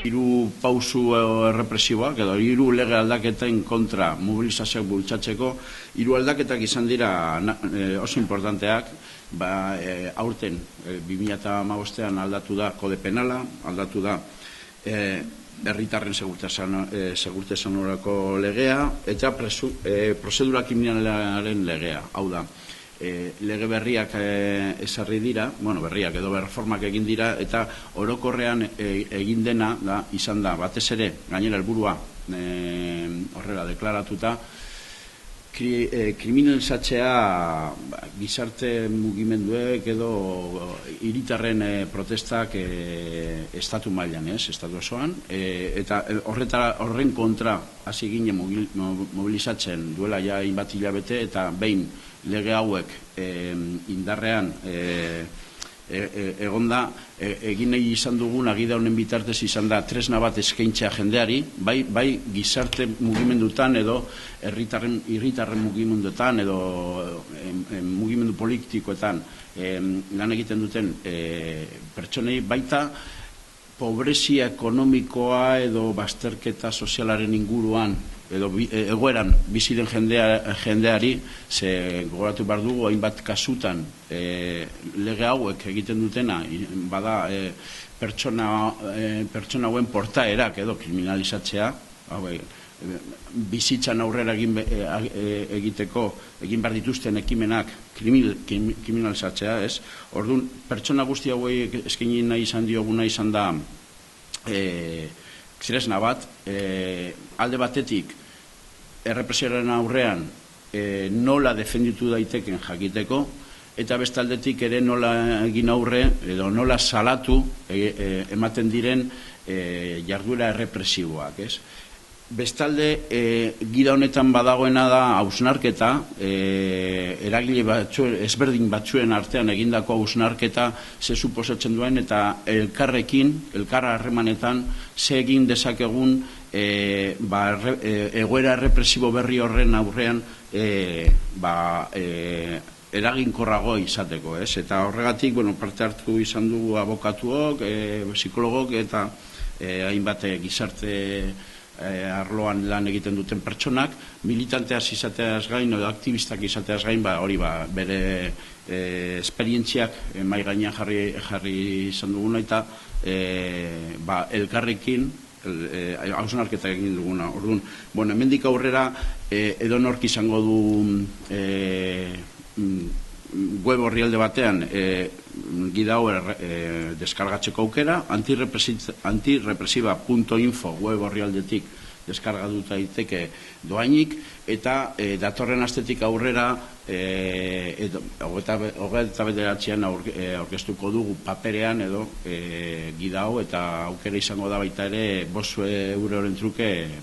Hiru pausu errepresiboak edo hiru lege aldaketen kontra mobilizazioak bultzatzeko hiru aldaketak izan dira oso importanteak. Aurten 2015ean aldatu da kode penala, aldatu da herritarren segurtasunarako legea eta prozedura kriminalaren legea. Hau da, lege berriak ezarri dira, berriak edo reformak egin dira, eta orokorrean egin dena izan da, batez ere, gainera helburua horrela deklaratuta, kriminalizatzea gizarte mugimenduek edo hiritarren protestak estatu mailan, estatu osoan, eta horren kontra hasi ginen mobilizatzen duela ja hainbat hilabete, eta behin lege hauek indarrean egonda, egin nahi izan dugun agida honen bitartez izan da tresna bat eskaintzea jendeari, bai gizarte mugimendutan edo herritarren mugimenduetan edo mugimendu politikoetan lan egiten duten pertsonei, baita pobrezia ekonomikoa edo bazterketa sozialaren inguruan edo egoeran bizi den jendeari, ze gogoratu behar dugu hainbat kasutan lege hauek egiten dutena bada pertsona hauen portaerak edo kriminalizatzea, bizitzan aurrera egiteko egin behar dituzten ekimenak kriminalizatzea, ez? Orduan, pertsona guzti hauei eskaini nahi izan dioguna izan da tresna bat, alde batetik errepresioaren aurrean nola defenditu daiteken jakiteko, eta bestaldetik ere nola egin aurre edo nola salatu ematen diren jarduera errepresiboak, ez? Bestalde, gida honetan badagoena da hausnarketa, eragile ezberdin batzuen artean egindako hausnarketa ze suposatzen duen, eta elkar harremanetan ze egin dezakegun egoera errepresibo berri horren aurrean eraginkorrago izateko, ez? Eta horregatik, parte hartu izan dugu abokatuok, psikologok eta hainbat gizarte arloan lan egiten duten pertsonak, militanteaz izateaz gain edo aktivistak izateaz gain, hori bere esperientziak mahai gainean jarri izan duguna, eta elkarrekin hausnarketa egin duguna. Orduan, hemendik aurrera edonork izango du web orrialde batean gida hau deskargatzeko aukera, antirepresiva.info web orrialdetik deskargatuta daiteke doainik, eta datorren astetik aurrera 29an aurkeztuko dugu paperean edo gida hau, eta aukera izango da baita ere 5 euroren truke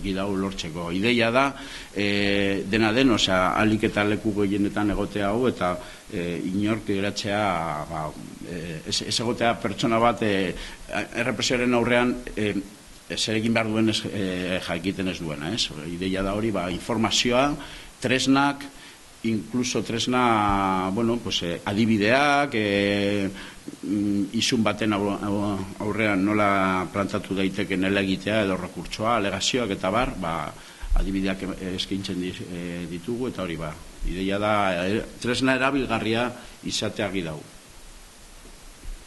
gida hau lortzeko. Ideia da dena den, ahalik eta leku gehienetan egotea hau, eta inork geratzea ez egotea pertsona bat errepresioaren aurrean zer egin behar duen jakiten ez duena. Ideia da hori, informazioa, tresnak, inkluso tresna, adibideak, isun baten aurrean nola plantatu daiteke nela egitea edo rekurtsoa, alegazioak eta adibideak eskaintzen ditugu, eta hori ideia da tresna erabilgarria izatea gida hau.